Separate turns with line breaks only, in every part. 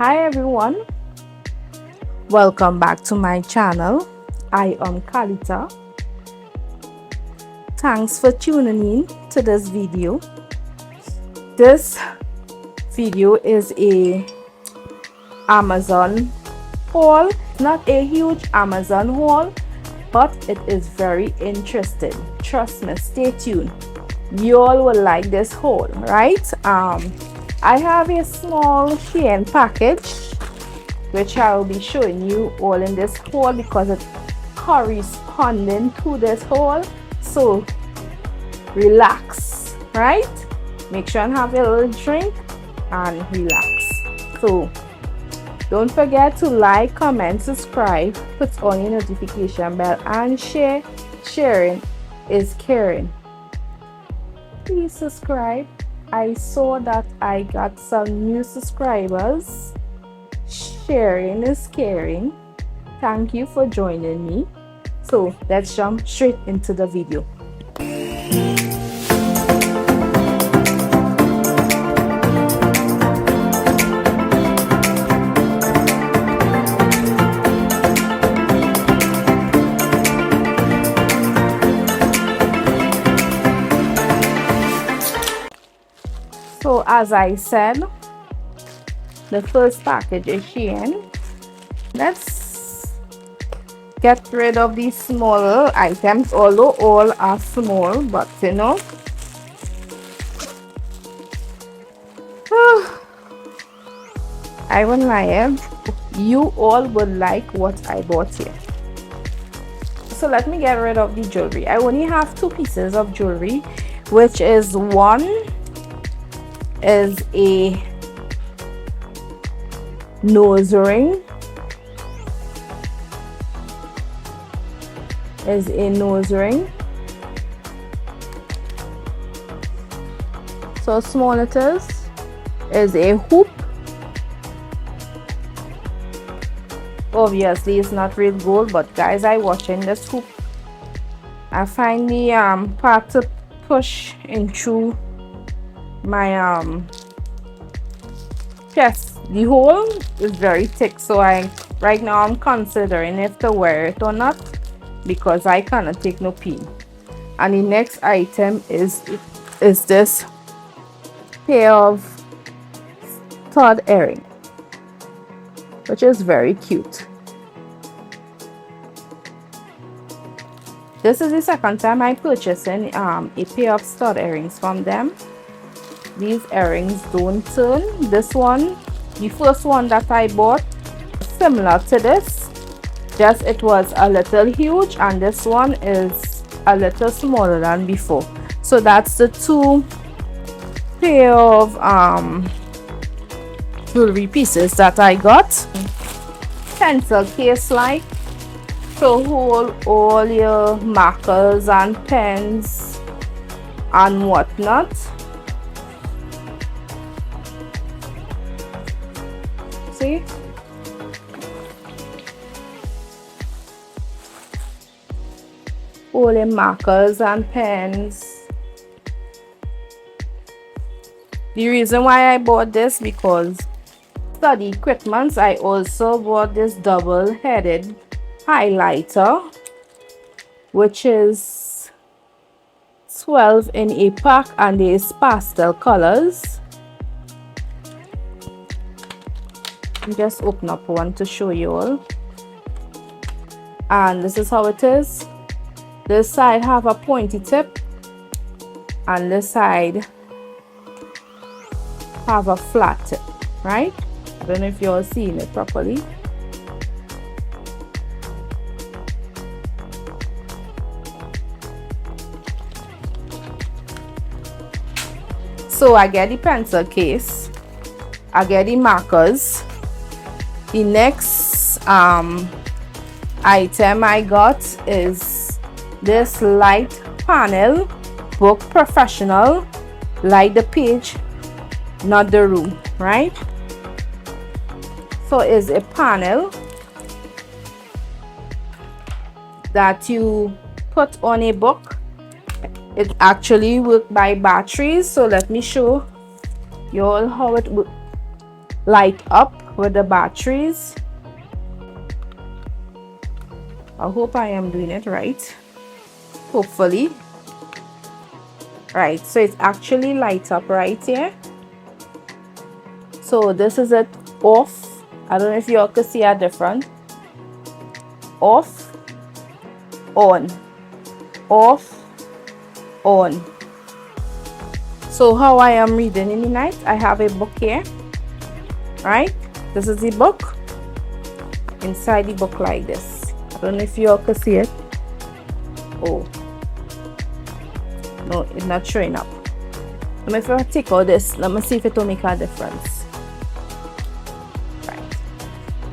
Hi everyone, welcome back to my channel. I am Kalita. Thanks for tuning in to this video. This video is a Amazon haul. Not a huge Amazon haul, but it is very interesting. Trust me, stay tuned. You all will like this haul, right? I have a small Shein package which I will be showing you all in this haul because it's corresponding to this haul. So relax, right? Make sure and have a little drink and relax. So don't forget to like, comment, subscribe, put on your notification bell and share. Sharing is caring. Please subscribe. I saw that I got some new subscribers. Sharing is caring. Thank you for joining me. So let's jump straight into the video. So as I said, the first package is Shein. Let's get rid of these smaller items, although all are small, but you know, I won't lie, you all would like what I bought here. So let me get rid of the jewelry. I only have two pieces of jewelry, which is one is a nose ring, so small it is a hoop. Obviously it's not real gold, but guys, I watching this hoop, I find the part to push into my chest. The hole is very thick, so right now I'm considering if to wear it or not because I cannot take no pain. And the next item is this pair of stud earring, which is very cute. This is the second time I'm purchasing a pair of stud earrings from them. These earrings don't turn. This one, the first one that I bought, similar to this, just it was a little huge, and this one is a little smaller than before. So that's the two pair of jewelry pieces that I got. Pencil case like to hold all your markers and pens and whatnot. See, all the markers and pens. The reason why I bought this because study equipment, I also bought this double-headed highlighter, which is 12 in a pack, and there is pastel colors. Just open up one to show you all, and this is how it is. This side have a pointy tip and this side have a flat tip, right? I don't know if you're seeing it properly. So I get the pencil case, I get the markers. The next item I got is this light panel book, professional, light the page, not the room, right? So it's a panel that you put on a book. It actually works by batteries, so let me show you all how it light up with the batteries. I hope I am doing it right. Hopefully. Right, so it's actually light up right here. So this is it off. I don't know if you all can see a difference. Off, on, off, on. So how I am reading in the night, I have a book here, right? This is the book. Inside the book like this. I don't know if you all can see it. Oh, no, it's not showing up. Let me if I take out this, let me see if it will make a difference.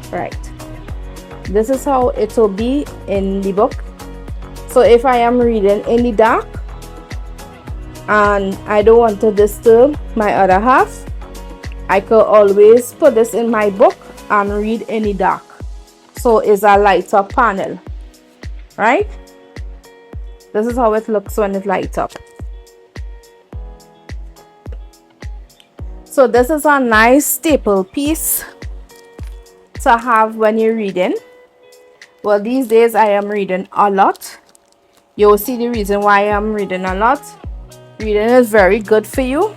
Right. This is how it will be in the book. So if I am reading in the dark and I don't want to disturb my other half, I could always put this in my book and read in the dark. So it's a light up panel, right? This is how it looks when it lights up. So this is a nice staple piece to have when you're reading. Well, these days I am reading a lot. You'll see the reason why I'm reading a lot. Reading is very good for you,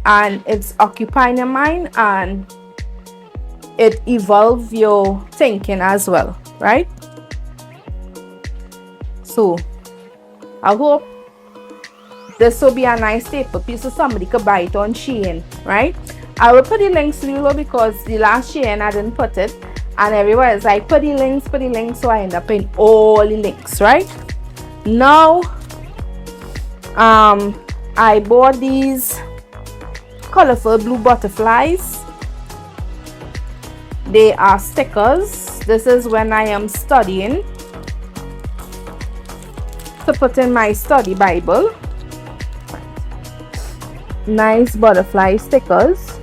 and it's occupying your mind, and it evolves your thinking as well, right? So I hope this will be a nice staple piece so somebody could buy it on Shein, right? I will put the links below because the last Shein I didn't put it, and everywhere is like put the links, so I end up in all the links, right? Now I bought these colorful blue butterflies. They are stickers. This is when I am studying, to put in my study Bible. Nice butterfly stickers.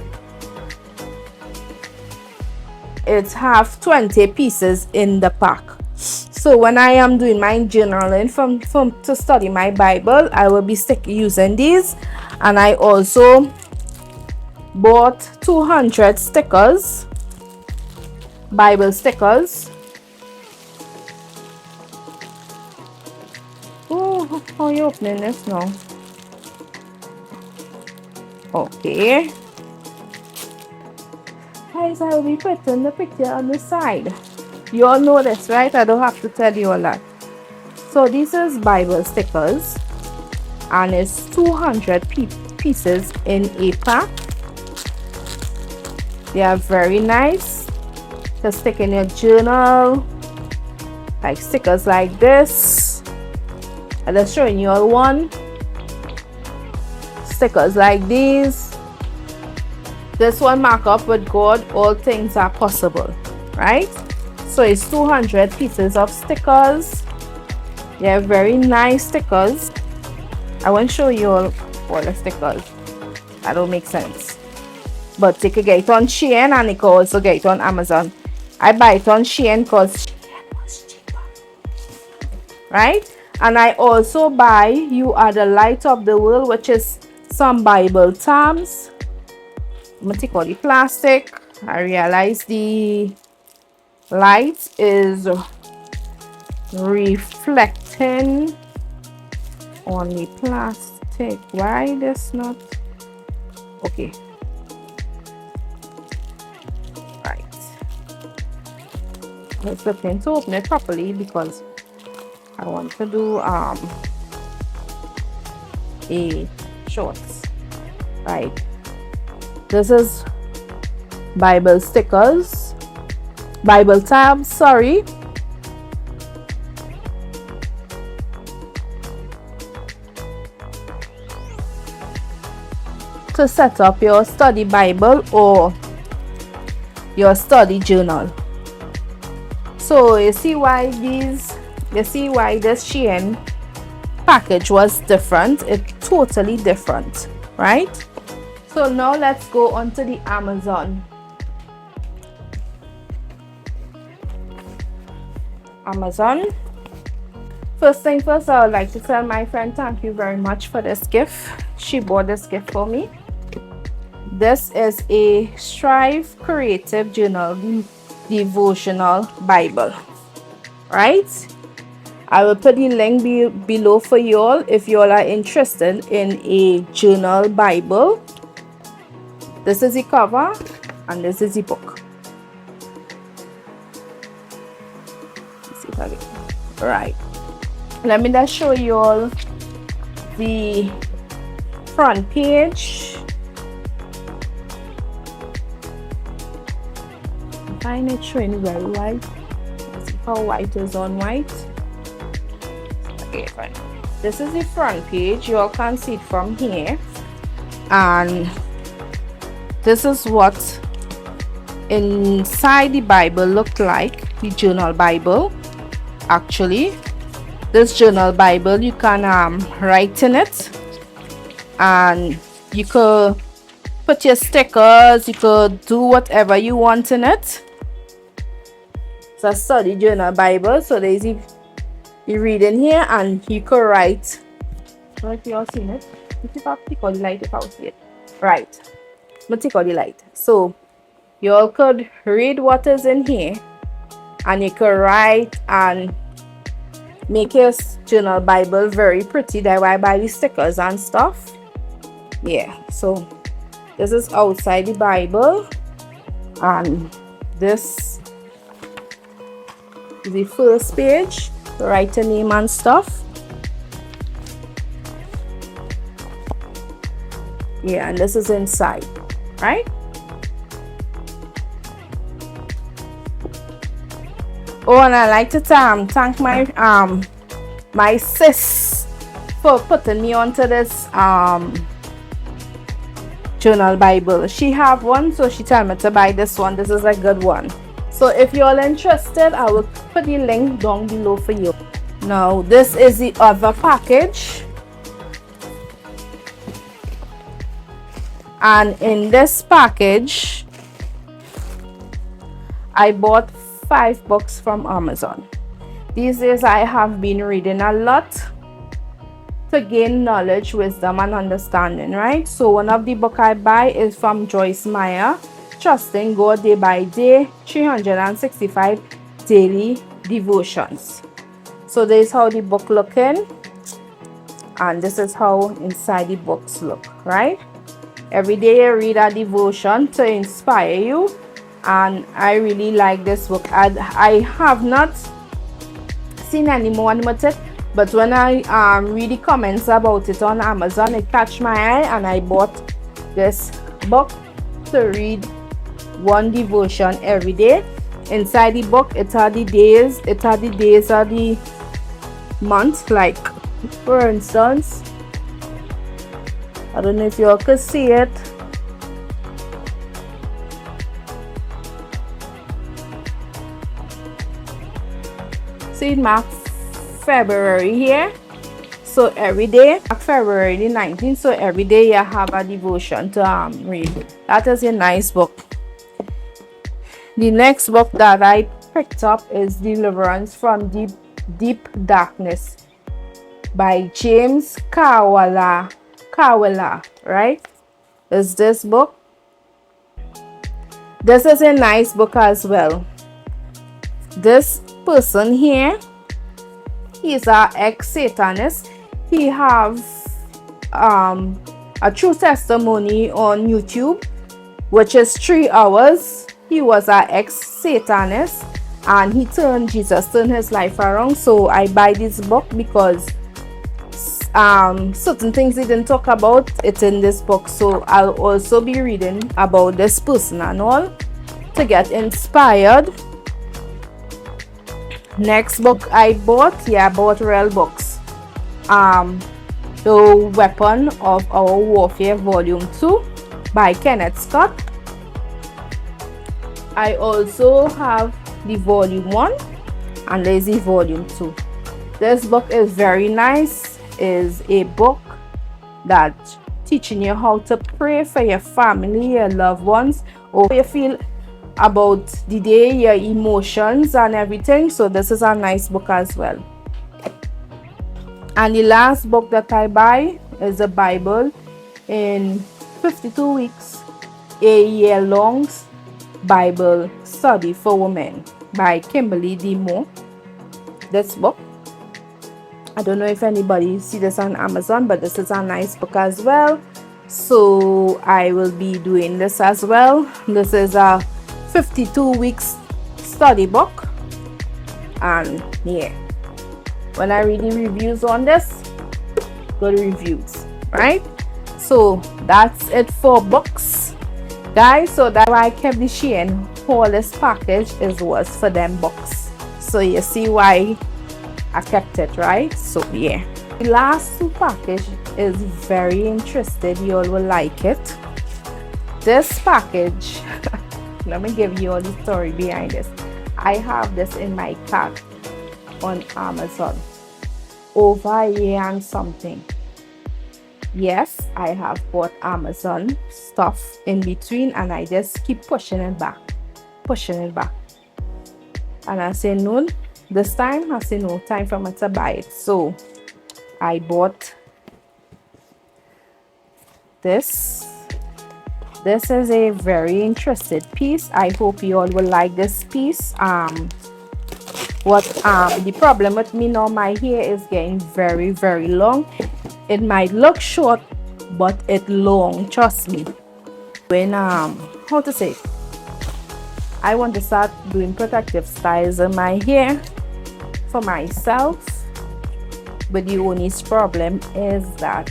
It have 20 pieces in the pack. So when I am doing my journaling from to study my Bible, I will be using these. And I also bought 200 stickers, Bible stickers. Oh, how are you opening this now? Okay. Guys, I will be putting the picture on the side. You all know this, right? I don't have to tell you all that. So this is Bible stickers, and it's 200 pieces in a pack. They are very nice to stick in your journal, like stickers like this. I'm just showing you all one. Stickers like these. This one mark up with God, all things are possible, right? So it's 200 pieces of stickers. They're very nice stickers. I won't show you all the stickers. That don't make sense. But you can get it on Shein, and you can also get it on Amazon. I buy it on Shein because Shein was cheaper, right? And I also buy You Are the Light of the World, which is some Bible tabs. I'm gonna take all the plastic. I realize the light is reflecting on the plastic. Why this not? Okay. Right. I was looking to open it properly because I want to do a shorts. Right. This is Bible stickers, Bible tabs, sorry. To set up your study Bible or your study journal. So you see why this Shein package was different. It's totally different, right? So now let's go on to the Amazon. First thing first, I would like to tell my friend thank you very much for this gift. She bought this gift for me. This is a Strive Creative Journal Devotional Bible, right? I will put the link below for you all if you all are interested in a journal Bible. This is the cover and this is the book. Let's see if I can. Right. Let me just show you all the front page. I find it showing very white. Let's see how white is on white. Okay, fine. This is the front page. You all can see it from here. And this is what inside the Bible looked like, the journal Bible. Actually, this journal Bible, you can write in it, and you could put your stickers, you could do whatever you want in it. It's a study journal Bible, so there's you read in here and you could write. I don't know if you all seen it. If I take out the light, if I see it. Right. I'm gonna take out the light. So you all could read what is in here, and you could write and make your journal Bible very pretty. That's why I buy the stickers and stuff. Yeah, so this is outside the Bible, and this is the first page. Write a name and stuff. Yeah, and this is inside, right? Oh, and I like to thank my sis for putting me onto this journal Bible. She have one, so she told me to buy this one. This is a good one. So if you're all interested, I will put the link down below for you. Now this is the other package, and in this package I bought 5 books from Amazon. These days I have been reading a lot to gain knowledge, wisdom and understanding, right? So one of the book I buy is from Joyce Meyer, Trusting God Day by Day, 365 Daily Devotions. So this is how the book looking, and this is how inside the books look, right? Every day you read a devotion to inspire you, and I really like this book. I have not seen anyone with it, but when I read the comments about it on Amazon, it catch my eye, and I bought this book to read one devotion every day. Inside the book, it are the days of the month. Like for instance, I don't know if you all could see it. See, mark February here. So every day, February the 19th. So every day you have a devotion to read. That is a nice book. The next book that I picked up is Deliverance from Deep Darkness by James Kawala, right? Is this book? This is a nice book as well. This person here, he's an ex-Satanist. He have a true testimony on YouTube, which is 3 hours. He was an ex-Satanist, and he turned his life around. So I buy this book because certain things he didn't talk about, it's in this book. So I'll also be reading about this person and all to get inspired. Next book I bought real books. The Weapon of Our Warfare Volume 2 by Kenneth Scott. I also have the Volume 1, and there's the Volume 2. This book is very nice. Is a book that teaching you how to pray for your family, your loved ones, or how you feel about the day, your emotions and everything. So this is a nice book as well. And the last book that I buy is a Bible in 52 weeks. A Year-Long Bible Study for Women by Kimberly D. Moore. This book, I don't know if anybody see this on Amazon, but this is a nice book as well. So I will be doing this as well. This is a 52 weeks study book, and yeah, when I read the reviews on this, good reviews, right? So that's it for books, guys. So that's why I kept the Shein haul. This package was for them books, so you see why I kept it, right? So yeah, the last two package is very interested. You all will like it. This package let me give you all the story behind this. I have this in my cart on Amazon over a year and something. Yes, I have bought Amazon stuff in between, and I just keep pushing it back. And I say no, this time I say no, time for me to buy it. So I bought this. This is a very interesting piece. I hope you all will like this piece. The problem with me now, my hair is getting very, very long. It might look short, but it's long, trust me. When how to say it? I want to start doing protective styles in my hair for myself, but the only problem is that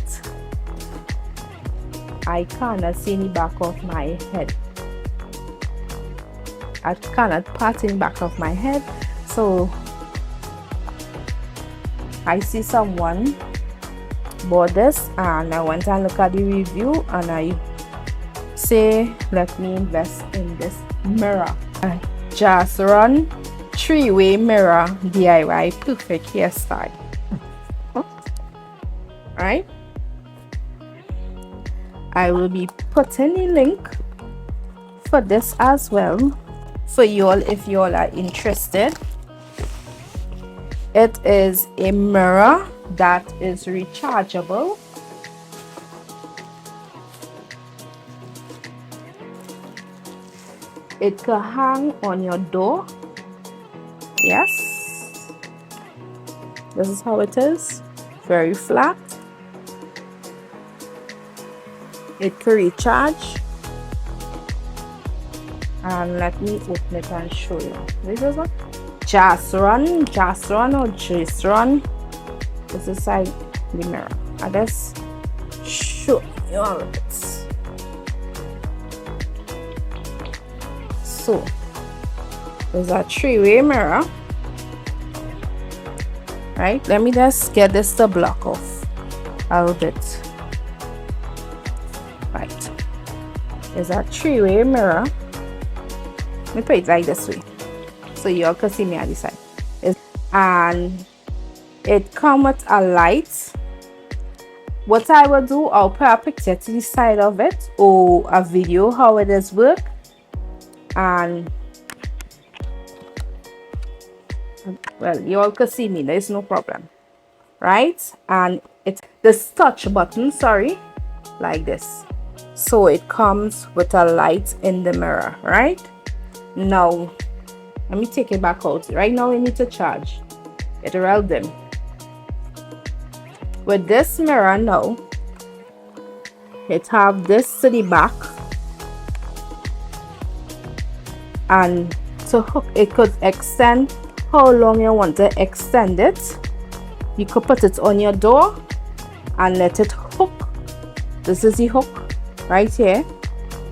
I cannot see the back of my head. I cannot part in the back of my head. So I see someone bought this, and I went and look at the review, and I say, let me invest in this mirror. Just run 3-way mirror DIY perfect hairstyle. Right? I will be putting the link for this as well for you all if you all are interested. It is a mirror that is rechargeable. It can hang on your door. Yes, this is how it is. Very flat. It can recharge, and let me open it and show you. This is what just run or just run. This is like the mirror. I just show you all of it. So there's a 3-way mirror, right? Let me just get this to block off a little bit. Right, there's a 3-way mirror. Let me put it like this way so you all can see me on this side. And it comes with a light. What I will do, I'll put a picture to the side of it or a video how it is work, and well, you all can see me, there's no problem, right? And it's this touch button, sorry, like this. So it comes with a light in the mirror, right? Now let me take it back out. Right now we need to charge it real dim. With this mirror now, it have this to the back, and to hook it could extend how long you want to extend it. You could put it on your door and let it hook. This is the hook right here,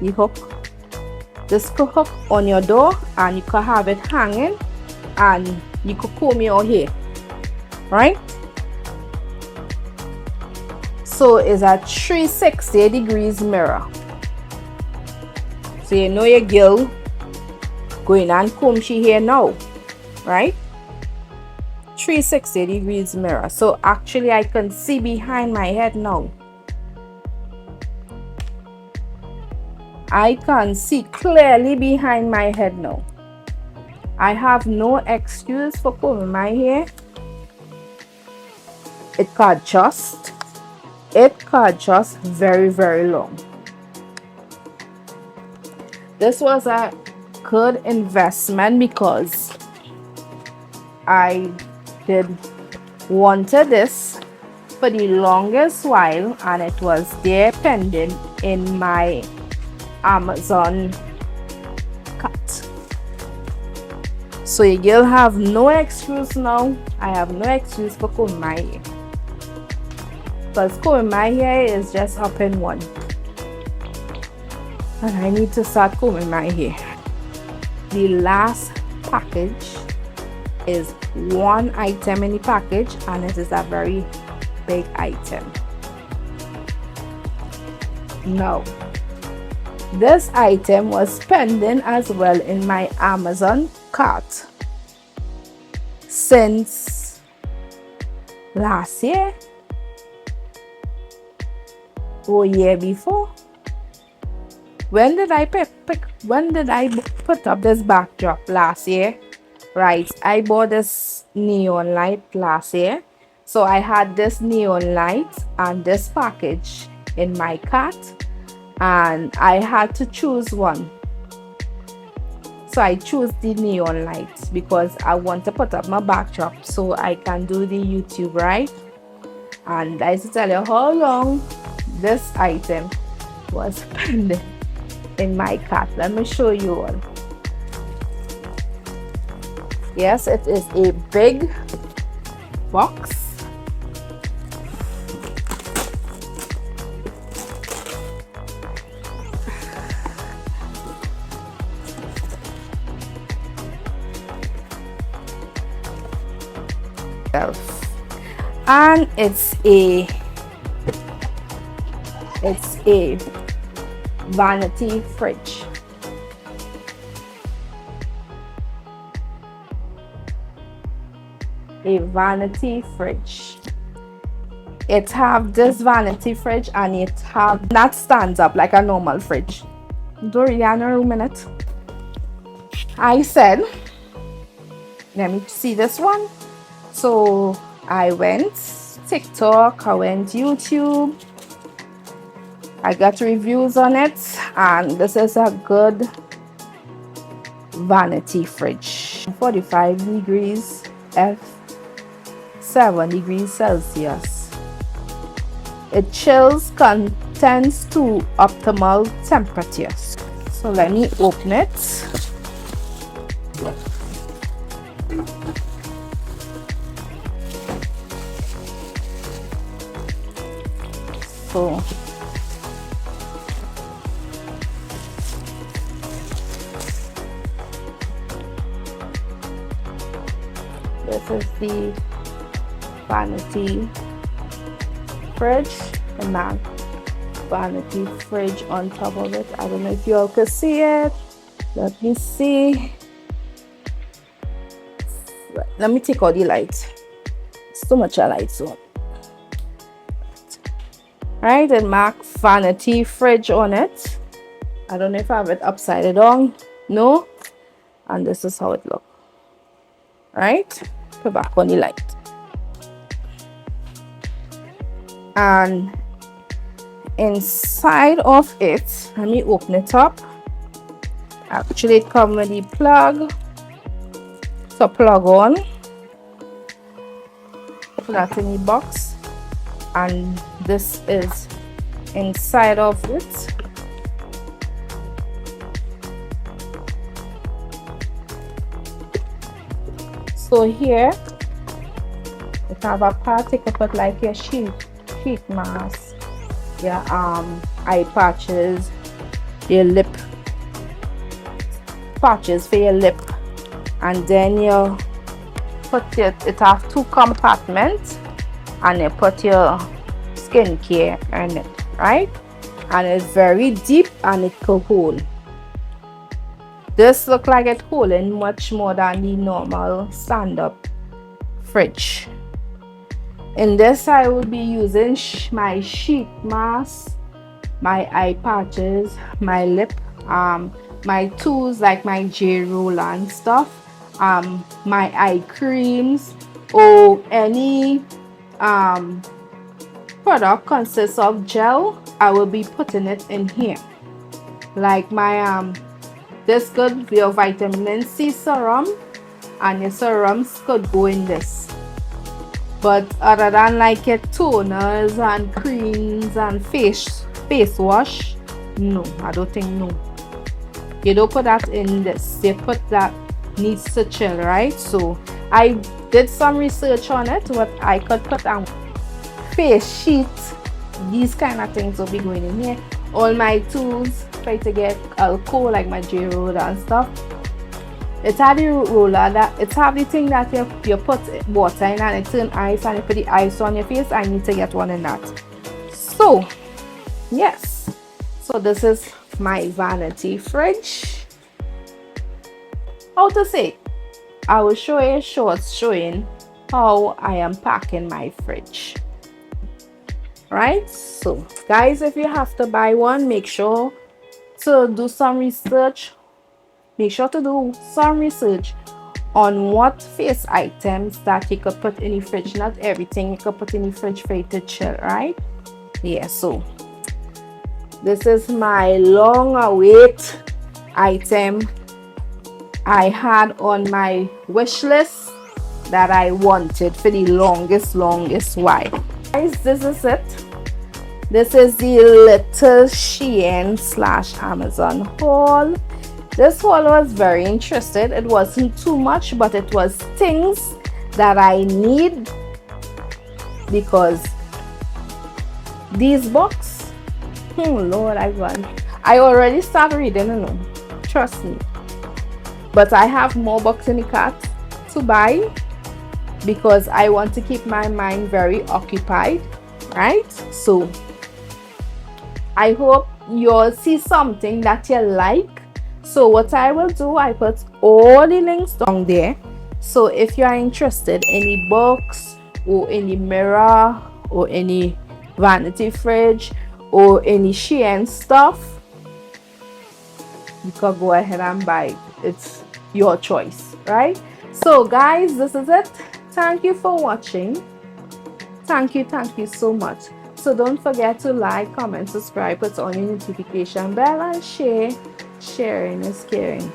the hook. This could hook on your door, and you could have it hanging, and you could comb your hair, right? So it's a 360 degrees mirror. So you know your girl going and comb she hair now, right? 360 degrees mirror. So actually I can see behind my head now. I can see clearly behind my head now. I have no excuse for combing my hair. It can adjust very, very long. This was a good investment because I did wanted this for the longest while, and it was there pending in my Amazon cart. So you'll have no excuse now. I have no excuse for combing my hair, because combing my hair is just up in one, and I need to start combing my hair. The last package is one item in the package, and it is a very big item. Now, this item was pending as well in my Amazon cart since last year or year before. When did I put up this backdrop? Last year, right? I bought this neon light last year. So I had this neon light and this package in my cart, and I had to choose one. So I chose the neon light because I want to put up my backdrop so I can do the YouTube, right? And I used to tell you how long this item was pending in my cart. Let me show you all. Yes, it is a big box. And it's a vanity fridge. A vanity fridge. It have this vanity fridge, and it have that stands up like a normal fridge. Don't really have no room in it. I said, let me see this one. So I went TikTok, I went YouTube, I got reviews on it, and this is a good vanity fridge. 45 degrees F, 7 degrees Celsius. It chills contents to optimal temperatures. So let me open it. So this is the vanity fridge, and that vanity fridge on top of it. I don't know if you all can see it. Let me see. Let me take out the light. So much light, so right, and mark vanity fridge on it. I don't know if I have it upside down. No. And this is how it looks. Right, put back on the light. And inside of it, let me open it up. Actually, it comes with the plug. So plug on. Put that in the box. And this is inside of it. So here you have a part you can put like your sheet mask, your eye patches, your lip patches for your lip, and then you put it have two compartments, and you put your skincare in it, right? And it's very deep, and it could hold. This look like it's holding much more than the normal stand-up fridge. In this, I will be using my sheet mask, my eye patches, my lip, my tools like my J roller and stuff, my eye creams, or any product consists of gel. I will be putting it in here, like my This could be your vitamin C serum, and your serums could go in this. But other than like your toners and creams and face wash, no, I don't think no. You don't put that in this. You put that needs to chill, right? So I did some research on it, what I could put on face sheet. These kind of things will be going in here. All my tools, try to get alcohol like my J roller and stuff. It's have the roller that it's have the thing that you put water in and it turn ice, and you put the ice on your face. I need to get one in that. So yes, so this is my vanity fridge. How to say, I will show you shorts showing how I am packing my fridge. Right, so guys, if you have to buy one, make sure to do some research. Make sure to do some research on what face items that you could put in the fridge. Not everything you could put in the fridge for it to chill, right? Yeah, so this is my long await item I had on my wish list that I wanted for the longest while. Guys, this is it. This is the little Shein / Amazon haul. This haul was very interesting. It wasn't too much, but it was things that I need, because these books, Lord, I already started reading, you know, trust me. But I have more books in the cart to buy, because I want to keep my mind very occupied, right? So I hope you'll see something that you like. So what I will do, I put all the links down there. So if you are interested in any books or any mirror or any vanity fridge or any Shein stuff, you can go ahead and buy it. It's your choice, right? So guys, this is it. Thank you for watching. Thank you so much. So don't forget to like, comment, subscribe, put on your notification bell, and share. Sharing is caring.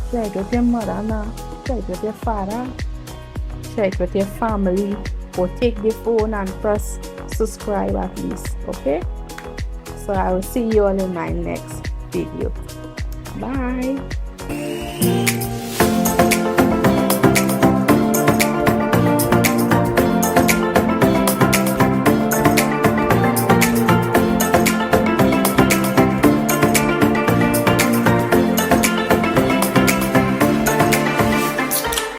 Share it with your mother now. Share it with your father. Share it with your family. Or take the phone and press subscribe at least. Okay? So I will see you all in my next video. Bye.